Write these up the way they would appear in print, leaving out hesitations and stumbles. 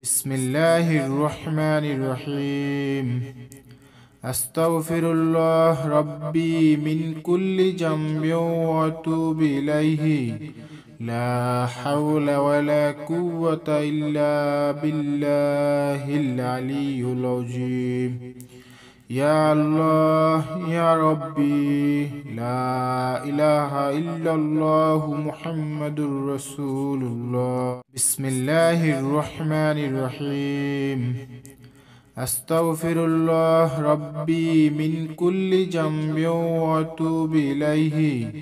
بسم الله الرحمن الرحيم. أستغفر الله ربي من كل ذنب وأتوب إليه. لا حول ولا قوة إلا بالله العلي العظيم. يا الله يا ربي، لا إله إلا الله محمد رسول الله. بسم الله الرحمن الرحيم. أستغفر الله ربي من كل ذنب وأتوب إليه.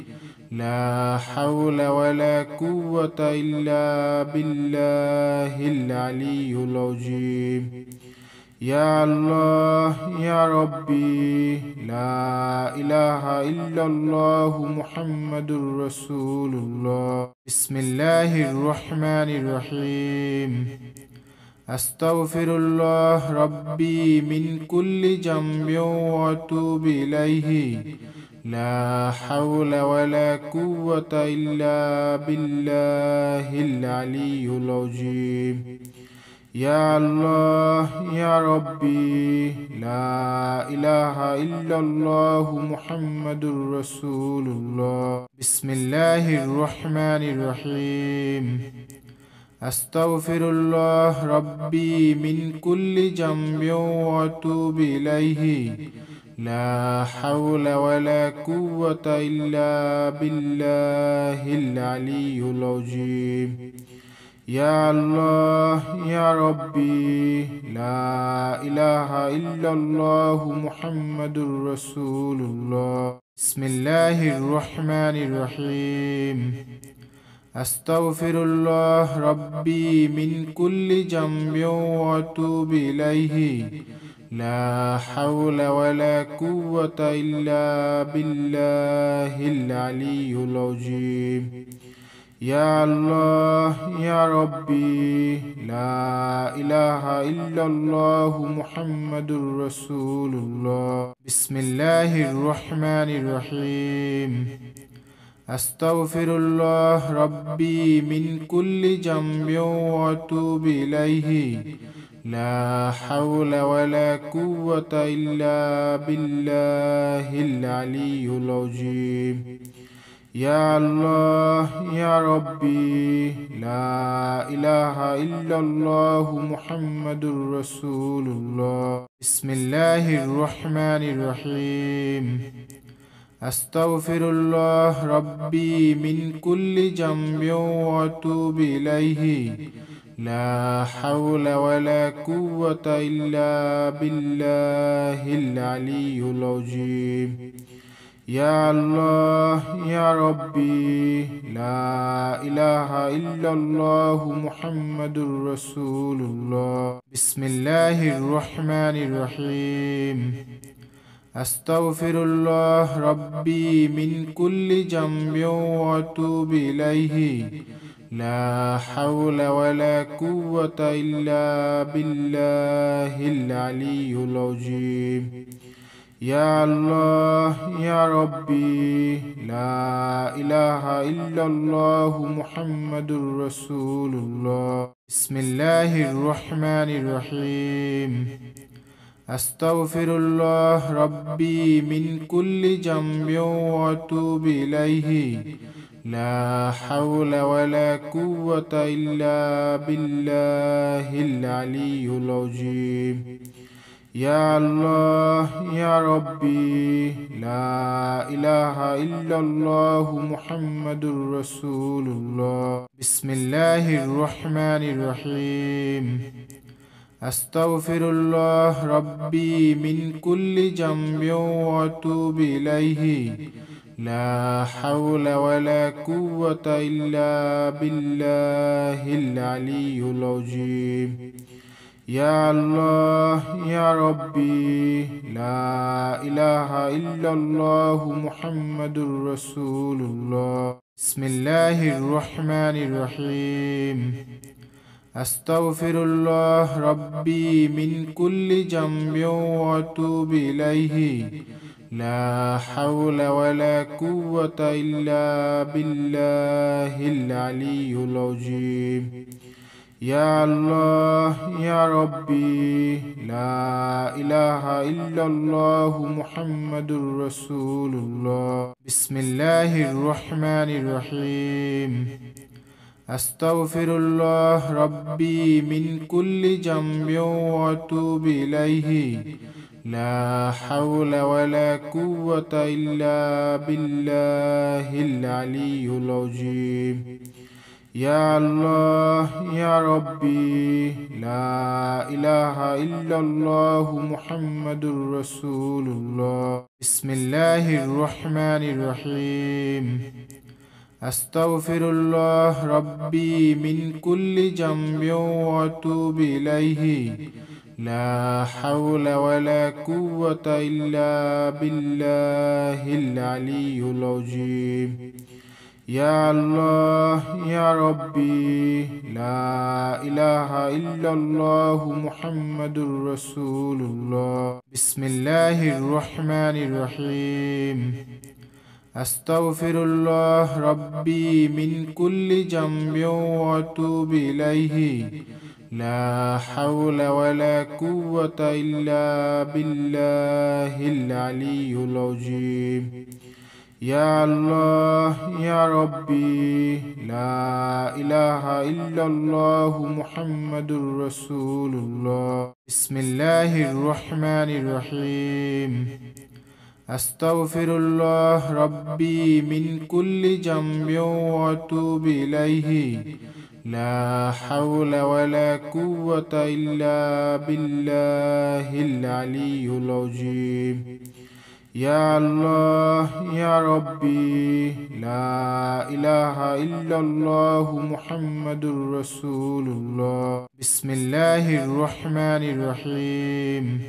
لا حول ولا قوة إلا بالله العلي العظيم. يا الله يا ربي، لا إله إلا الله محمد رسول الله. بسم الله الرحمن الرحيم. أستغفر الله ربي من كل ذنب وأتوب إليه. لا حول ولا قوة إلا بالله العلي العظيم. يا الله يا ربي، لا إله إلا الله محمد رسول الله. بسم الله الرحمن الرحيم. أستغفر الله ربي من كل ذنب وأتوب إليه. لا حول ولا قوة إلا بالله العلي العظيم. يا الله يا ربي، لا إله إلا الله محمد رسول الله. بسم الله الرحمن الرحيم. أستغفر الله ربي من كل ذنب وأتوب إليه. لا حول ولا قوة إلا بالله العلي العظيم. يا الله يا ربي، لا إله إلا الله محمد رسول الله. بسم الله الرحمن الرحيم. أستغفر الله ربي من كل ذنب وأتوب إليه. لا حول ولا قوة إلا بالله العلي العظيم. يا الله يا ربي، لا إله إلا الله محمد رسول الله. بسم الله الرحمن الرحيم. أستغفر الله ربي من كل ذنب وأتوب إليه. لا حول ولا قوة إلا بالله العلي العظيم. يا الله يا ربي، لا إله إلا الله محمد رسول الله. بسم الله الرحمن الرحيم. أستغفر الله ربي من كل ذنب وأتوب إليه. لا حول ولا قوة إلا بالله العلي العظيم. يا الله يا ربي، لا إله إلا الله محمد رسول الله. بسم الله الرحمن الرحيم. أستغفر الله ربي من كل ذنب وأتوب إليه. لا حول ولا قوة إلا بالله العلي العظيم. يا الله يا ربي، لا إله إلا الله محمد رسول الله. بسم الله الرحمن الرحيم. أستغفر الله ربي من كل ذنب وأتوب إليه. لا حول ولا قوة إلا بالله العلي العظيم. يا الله يا ربي، لا إله إلا الله محمد رسول الله. بسم الله الرحمن الرحيم. أستغفر الله ربي من كل ذنب وأتوب إليه. لا حول ولا قوة إلا بالله العلي العظيم. يا الله يا ربي لا إله إلا الله محمد رسول الله بسم الله الرحمن الرحيم أستغفر الله ربي من كل ذنب وأتوب إليه لا حول ولا قوة إلا بالله العلي العظيم يا الله يا ربي لا إله إلا الله محمد رسول الله بسم الله الرحمن الرحيم أستغفر الله ربي من كل ذنب وأتوب إليه لا حول ولا قوة إلا بالله العلي العظيم يا الله يا ربي لا إله إلا الله محمد رسول الله بسم الله الرحمن الرحيم أستغفر الله ربي من كل ذنب وأتوب إليه لا حول ولا قوة إلا بالله العلي العظيم يا الله يا ربي لا إله إلا الله محمد رسول الله بسم الله الرحمن الرحيم أستغفر الله ربي من كل ذنب وأتوب إليه لا حول ولا قوة إلا بالله العلي العظيم يا الله يا ربي لا إله إلا الله محمد رسول الله بسم الله الرحمن الرحيم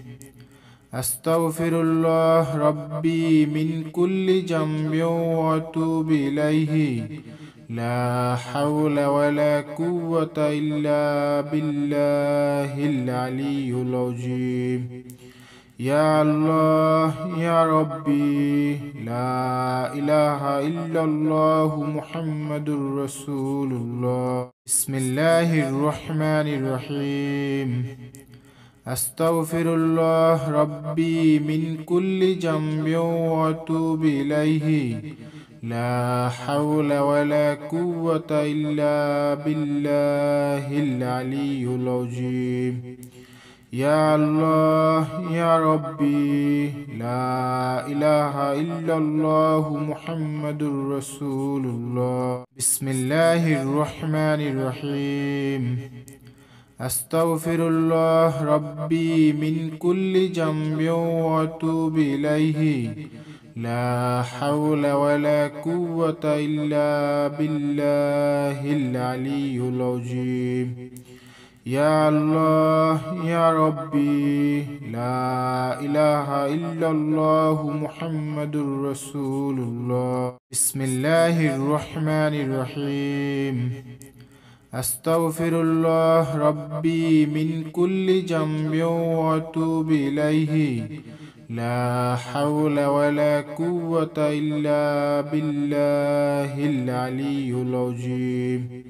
أستغفر الله ربي من كل ذنب وأتوب إليه لا حول ولا قوة إلا بالله العلي العظيم يا الله يا ربي لا إله إلا الله محمد رسول الله بسم الله الرحمن الرحيم أستغفر الله ربي من كل ذنب وأتوب إليه لا حول ولا قوة إلا بالله العلي العظيم يا الله يا ربي لا إله إلا الله محمد رسول الله بسم الله الرحمن الرحيم أستغفر الله ربي من كل ذنب وأتوب إليه لا حول ولا قوة إلا بالله العلي العظيم يا الله يا ربي لا إله إلا الله محمد رسول الله بسم الله الرحمن الرحيم أستغفر الله ربي من كل ذنب وأتوب إليه لا حول ولا قوة إلا بالله العلي العظيم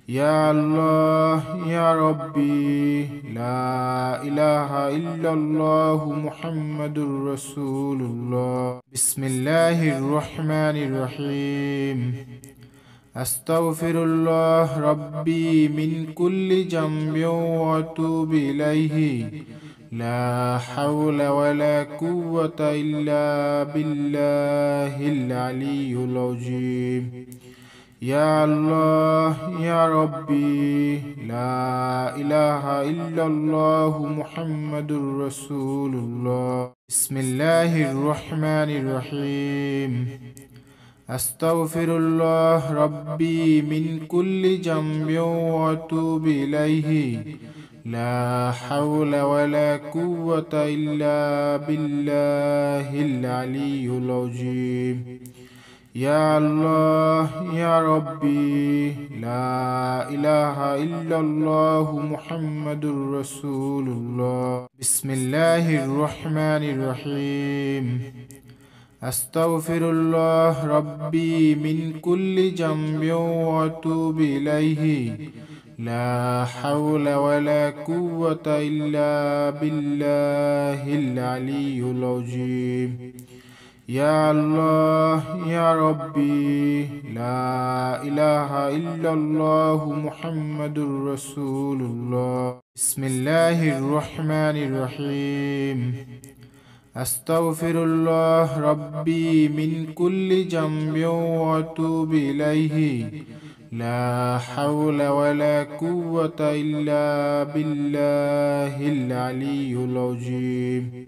يا الله يا ربي لا إله إلا الله محمد رسول الله بسم الله الرحمن الرحيم أستغفر الله ربي من كل ذنب وأتوب إليه لا حول ولا قوة إلا بالله العلي العظيم يا الله يا ربي لا إله إلا الله محمد رسول الله بسم الله الرحمن الرحيم أستغفر الله ربي من كل ذنب وأتوب إليه لا حول ولا قوة إلا بالله العلي العظيم يا الله يا ربي لا إله إلا الله محمد رسول الله بسم الله الرحمن الرحيم أستغفر الله ربي من كل ذنب وأتوب إليه لا حول ولا قوة إلا بالله العلي العظيم. يا الله يا ربي، لا إله إلا الله محمد رسول الله. بسم الله الرحمن الرحيم. أستغفر الله ربي من كل ذنب وأتوب إليه. لا حول ولا قوة إلا بالله العلي العظيم.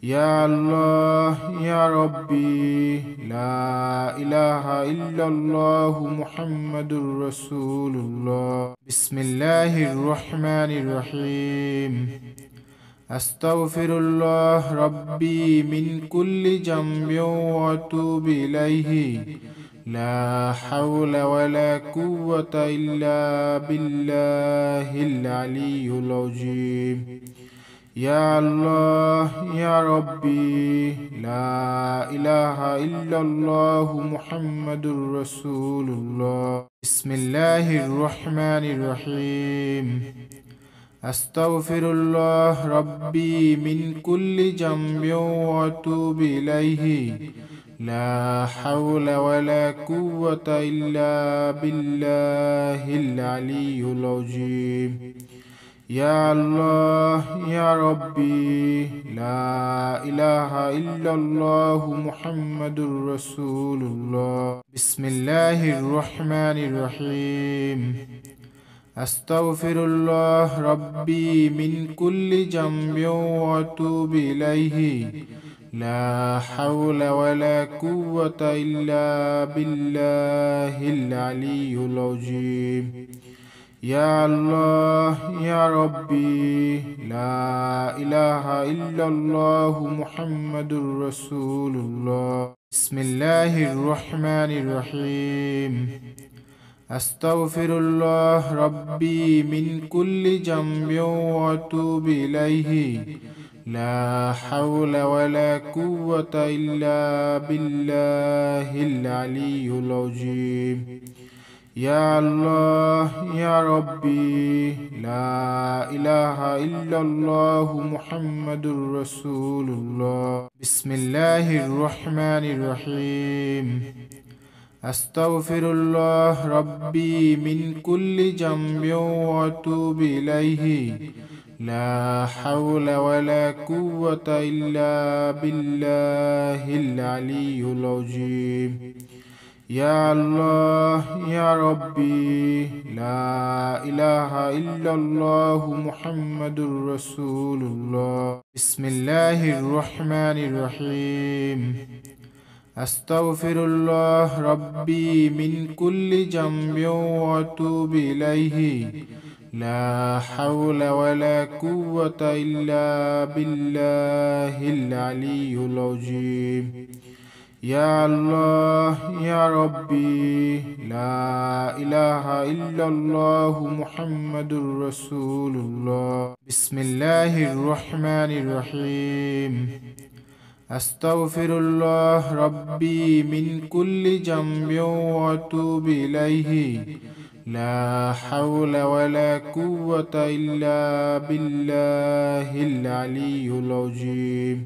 يا الله يا ربي، لا إله إلا الله محمد رسول الله. بسم الله الرحمن الرحيم. أستغفر الله ربي من كل ذنب وأتوب إليه. لا حول ولا قوة إلا بالله العلي العظيم. يا الله يا ربي، لا إله إلا الله محمد رسول الله. بسم الله الرحمن الرحيم. أستغفر الله ربي من كل ذنب وأتوب إليه. لا حول ولا قوة إلا بالله العلي العظيم. يا الله يا ربي، لا إله إلا الله محمد رسول الله. بسم الله الرحمن الرحيم. أستغفر الله ربي من كل ذنب وأتوب إليه. لا حول ولا قوة إلا بالله العلي العظيم. يا الله يا ربي، لا إله إلا الله محمد رسول الله. بسم الله الرحمن الرحيم. أستغفر الله ربي من كل ذنب وأتوب إليه. لا حول ولا قوة إلا بالله العلي العظيم. يا الله يا ربي، لا إله إلا الله محمد رسول الله. بسم الله الرحمن الرحيم. أستغفر الله ربي من كل ذنب وأتوب إليه. لا حول ولا قوة إلا بالله العلي العظيم. يا الله يا ربي، لا إله إلا الله محمد رسول الله. بسم الله الرحمن الرحيم. أستغفر الله ربي من كل ذنب وأتوب إليه. لا حول ولا قوة إلا بالله العلي العظيم. يا الله يا ربي، لا إله إلا الله محمد رسول الله. بسم الله الرحمن الرحيم. أستغفر الله ربي من كل ذنب وأتوب إليه. لا حول ولا قوة إلا بالله العلي العظيم.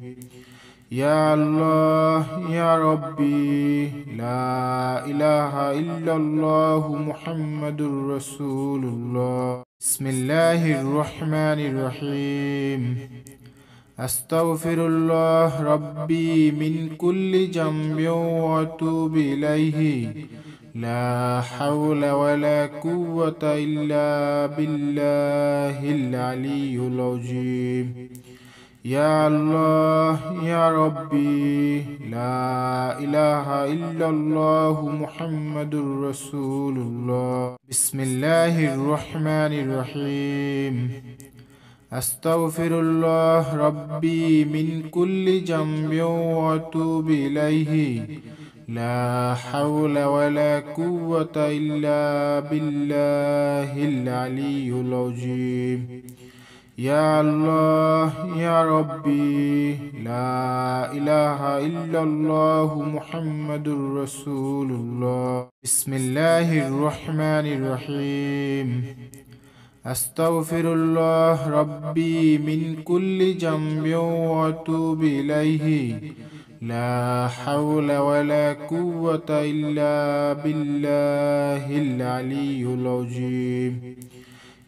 يا الله يا ربي، لا إله إلا الله محمد رسول الله. بسم الله الرحمن الرحيم. أستغفر الله ربي من كل ذنب وأتوب إليه. لا حول ولا قوة إلا بالله العلي العظيم. يا الله يا ربي، لا إله إلا الله محمد رسول الله. بسم الله الرحمن الرحيم. أستغفر الله ربي من كل ذنب وأتوب إليه. لا حول ولا قوة إلا بالله العلي العظيم. يا الله يا ربي، لا إله إلا الله محمد رسول الله. بسم الله الرحمن الرحيم. أستغفر الله ربي من كل ذنب وأتوب إليه. لا حول ولا قوة إلا بالله العلي العظيم.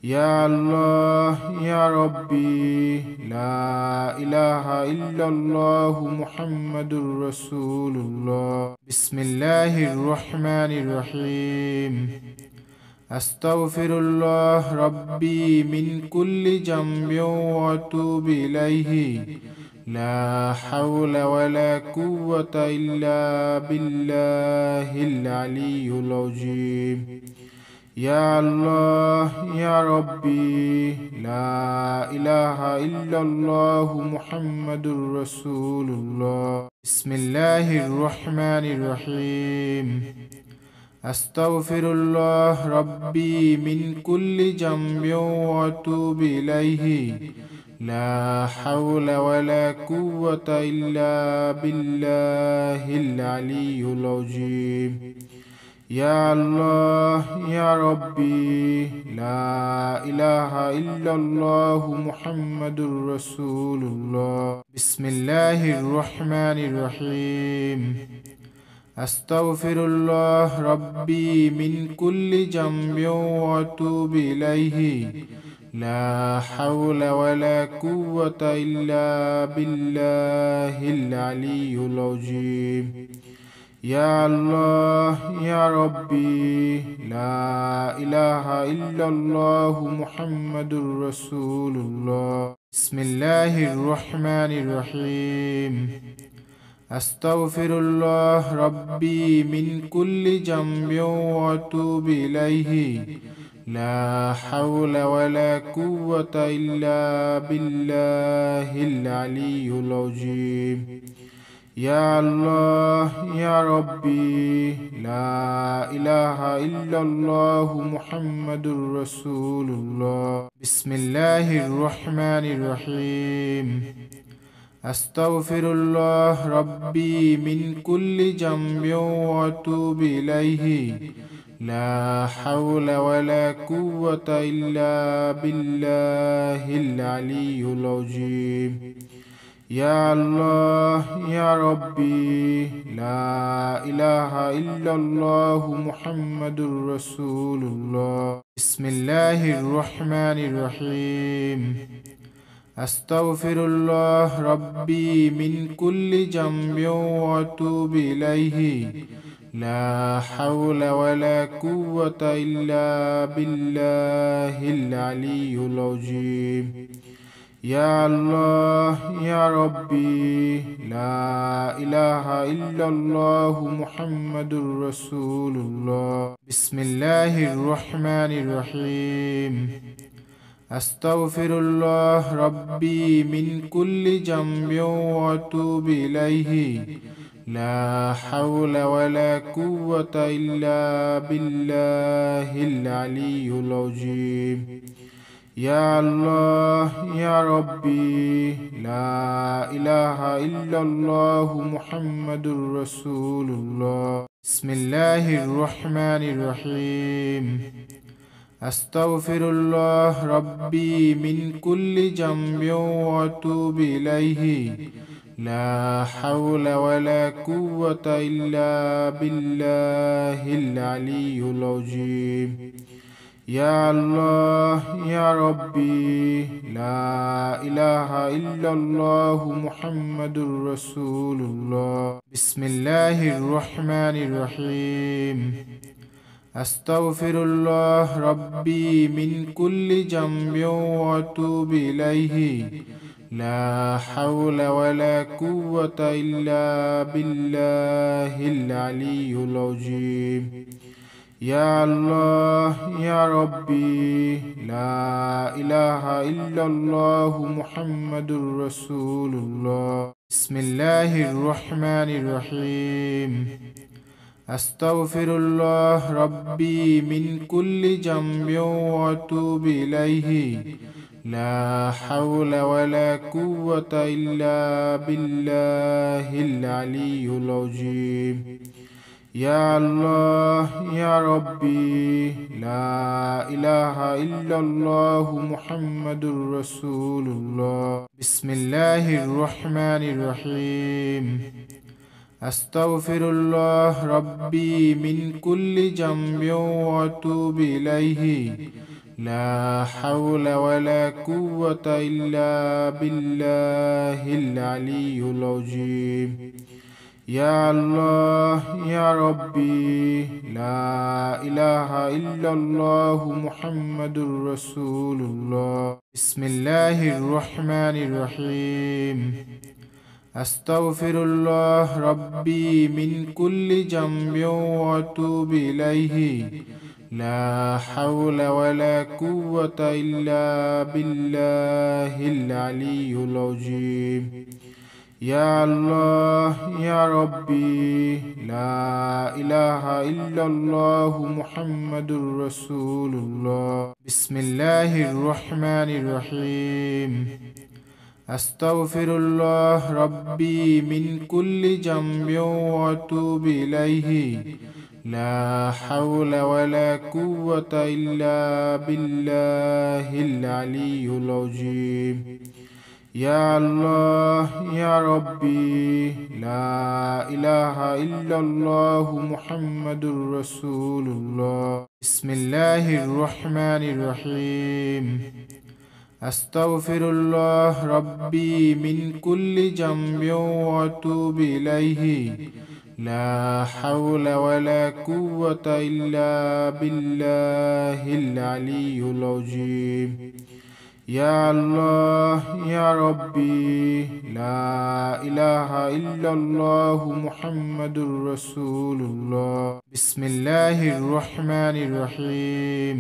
يا الله يا ربي، لا إله إلا الله محمد رسول الله. بسم الله الرحمن الرحيم. أستغفر الله ربي من كل ذنب وأتوب إليه. لا حول ولا قوة إلا بالله العلي العظيم. يا الله يا ربي، لا إله إلا الله محمد رسول الله. بسم الله الرحمن الرحيم. أستغفر الله ربي من كل ذنب وأتوب إليه. لا حول ولا قوة إلا بالله العلي العظيم. يا الله يا ربي، لا إله إلا الله محمد رسول الله. بسم الله الرحمن الرحيم. أستغفر الله ربي من كل ذنب وأتوب إليه. لا حول ولا قوة إلا بالله العلي العظيم. يا الله يا ربي، لا إله إلا الله محمد رسول الله. بسم الله الرحمن الرحيم. أستغفر الله ربي من كل ذنب وأتوب إليه. لا حول ولا قوة إلا بالله العلي العظيم. يا الله يا ربي، لا إله إلا الله محمد رسول الله. بسم الله الرحمن الرحيم. أستغفر الله ربي من كل ذنب وأتوب إليه. لا حول ولا قوة إلا بالله العلي العظيم. يا الله يا ربي، لا إله إلا الله محمد رسول الله. بسم الله الرحمن الرحيم. أستغفر الله ربي من كل ذنب وأتوب إليه. لا حول ولا قوة إلا بالله العلي العظيم. يا الله يا ربي، لا إله إلا الله محمد رسول الله. بسم الله الرحمن الرحيم. أستغفر الله ربي من كل ذنب وأتوب إليه. لا حول ولا قوة إلا بالله العلي العظيم. يا الله يا ربي، لا إله إلا الله محمد رسول الله. بسم الله الرحمن الرحيم. أستغفر الله ربي من كل ذنب وأتوب إليه. لا حول ولا قوة إلا بالله العلي العظيم. يا الله يا ربي، لا إله إلا الله محمد رسول الله. بسم الله الرحمن الرحيم. أستغفر الله ربي من كل ذنب وأتوب إليه. لا حول ولا قوة إلا بالله العلي العظيم. يا الله يا ربي، لا إله إلا الله محمد رسول الله. بسم الله الرحمن الرحيم. أستغفر الله ربي من كل ذنب وأتوب إليه. لا حول ولا قوة إلا بالله العلي العظيم. يا الله يا ربي، لا إله إلا الله محمد رسول الله. بسم الله الرحمن الرحيم. أستغفر الله ربي من كل ذنب وأتوب إليه، لا حول ولا قوة إلا بالله العلي العظيم. يا الله يا ربي، لا إله إلا الله محمد رسول الله. بسم الله الرحمن الرحيم. أستغفر الله ربي من كل ذنب وأتوب إليه، لا حول ولا قوة إلا بالله العلي العظيم. يا الله يا ربي، لا إله إلا الله محمد رسول الله. بسم الله الرحمن الرحيم. أستغفر الله ربي من كل ذنب وأتوب إليه، لا حول ولا قوة إلا بالله العلي العظيم. يا الله يا ربي، لا إله إلا الله محمد رسول الله. بسم الله الرحمن الرحيم. أستغفر الله ربي من كل ذنب وأتوب إليه، لا حول ولا قوة إلا بالله العلي العظيم. يا الله يا ربي، لا إله إلا الله محمد رسول الله. بسم الله الرحمن الرحيم.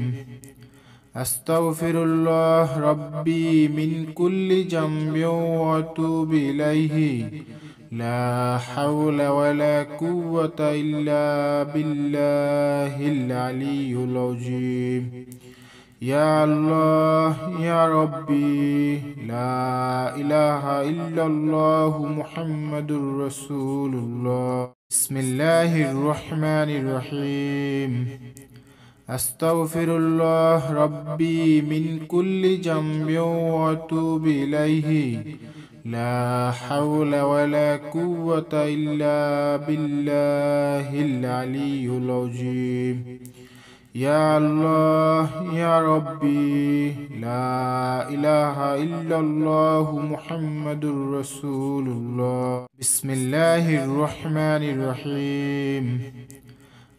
أستغفر الله ربي من كل ذنب وأتوب إليه، لا حول ولا قوة إلا بالله العلي العظيم. يا الله يا ربي، لا إله إلا الله محمد رسول الله. بسم الله الرحمن الرحيم. أستغفر الله ربي من كل ذنب وأتوب إليه، لا حول ولا قوة إلا بالله العلي العظيم. يا الله يا ربي، لا إله إلا الله محمد رسول الله. بسم الله الرحمن الرحيم.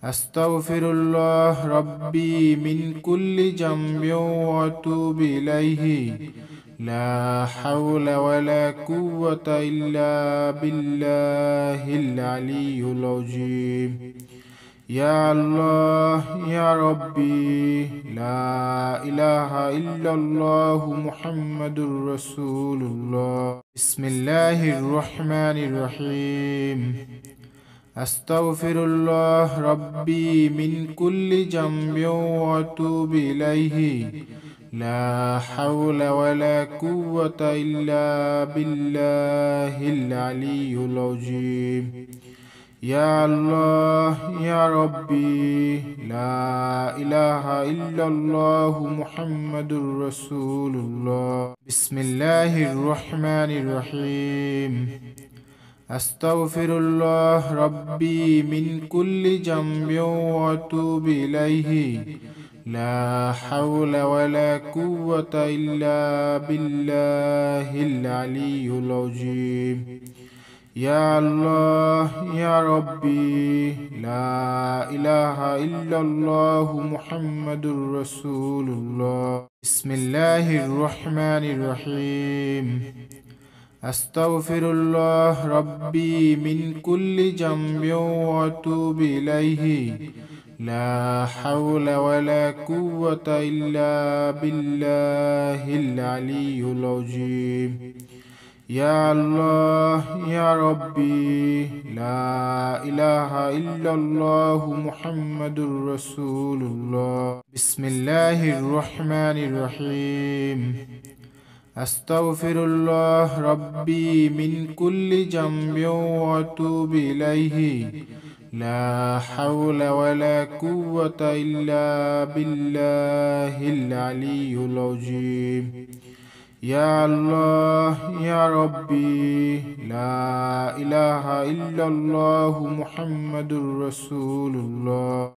أستغفر الله ربي من كل ذنب وأتوب إليه، لا حول ولا قوة إلا بالله العلي العظيم. يا الله يا ربي، لا إله إلا الله محمد رسول الله. بسم الله الرحمن الرحيم. أستغفر الله ربي من كل ذنب وأتوب إليه، لا حول ولا قوة إلا بالله العلي العظيم. يا الله يا ربي، لا إله إلا الله محمد رسول الله. بسم الله الرحمن الرحيم. أستغفر الله ربي من كل ذنب وأتوب إليه، لا حول ولا قوة إلا بالله العلي العظيم. يا الله يا ربي، لا إله إلا الله محمد رسول الله. بسم الله الرحمن الرحيم. أستغفر الله ربي من كل ذنب وأتوب إليه، لا حول ولا قوة إلا بالله العلي العظيم. يا الله يا ربي، لا إله إلا الله محمد رسول الله. بسم الله الرحمن الرحيم. أستغفر الله ربي من كل ذنب وأتوب إليه، لا حول ولا قوة إلا بالله العلي العظيم. يا الله يا ربي، لا إله إلا الله محمد رسول الله.